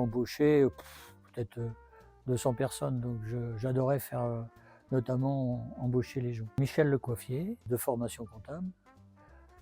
embauché peut-être 200 personnes, donc j'adorais faire, notamment embaucher les gens. Michel Lecoiffier, de formation comptable,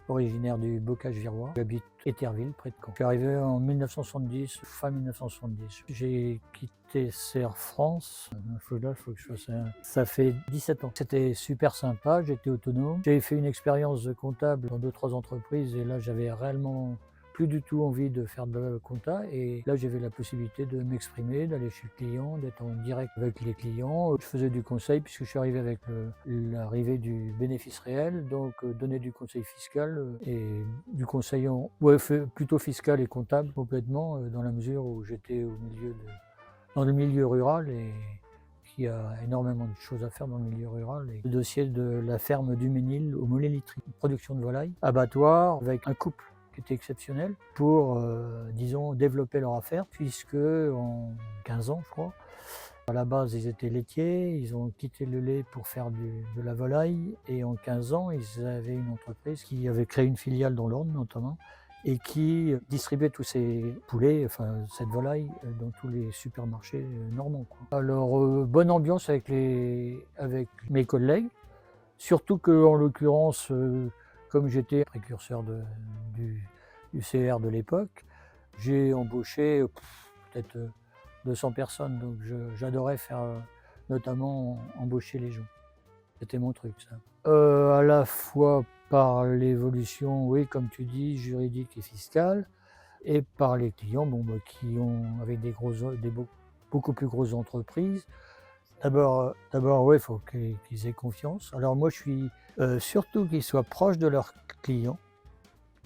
originaire du Bocage-Virois. J'habite Éterville, près de Caen. Je suis arrivé en 1970, fin 1970. J'ai quitté Air France. Faut que je fasse ça fait 17 ans. C'était super sympa, j'étais autonome. J'ai fait une expérience de comptable dans 2-3 entreprises et là j'avais réellement plus du tout envie de faire de la compta, et là j'avais la possibilité de m'exprimer, d'aller chez le client, d'être en direct avec les clients. Je faisais du conseil puisque je suis arrivé avec l'arrivée du bénéfice réel, donc donner du conseil fiscal et du conseil plutôt fiscal et comptable complètement, dans la mesure où j'étais dans le milieu rural et qu'il y a énormément de choses à faire dans le milieu rural. Et le dossier de la ferme du Ménil au Moulin-Litry, production de volailles, abattoir avec un couple qui était exceptionnel pour, disons, développer leur affaire, puisque en 15 ans, je crois, à la base, ils étaient laitiers, ils ont quitté le lait pour faire de la volaille, et en 15 ans, ils avaient une entreprise qui avait créé une filiale dans l'Orne notamment, et qui distribuait tous ces poulets, enfin cette volaille, dans tous les supermarchés normands, quoi. Alors, bonne ambiance avec mes collègues, surtout qu'en l'occurrence, comme j'étais précurseur du CR de l'époque, j'ai embauché peut-être 200 personnes, donc j'adorais faire, notamment embaucher les gens. C'était mon truc, ça. À la fois par l'évolution, oui, comme tu dis, juridique et fiscale, et par les clients, qui avec beaucoup plus grosses entreprises. D'abord, ouais, il faut qu'ils aient confiance. Alors moi, je suis surtout qu'ils soient proches de leurs clients.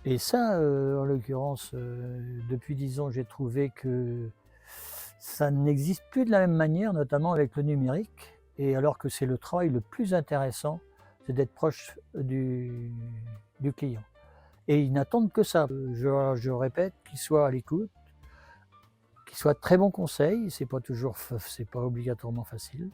Et ça, en l'occurrence, depuis 10 ans, j'ai trouvé que ça n'existe plus de la même manière, notamment avec le numérique. Et alors que c'est le travail le plus intéressant, c'est d'être proche du client. Et ils n'attendent que ça. Je répète, qu'ils soient à l'écoute, qu'ils soient de très bons conseils. C'est pas obligatoirement facile.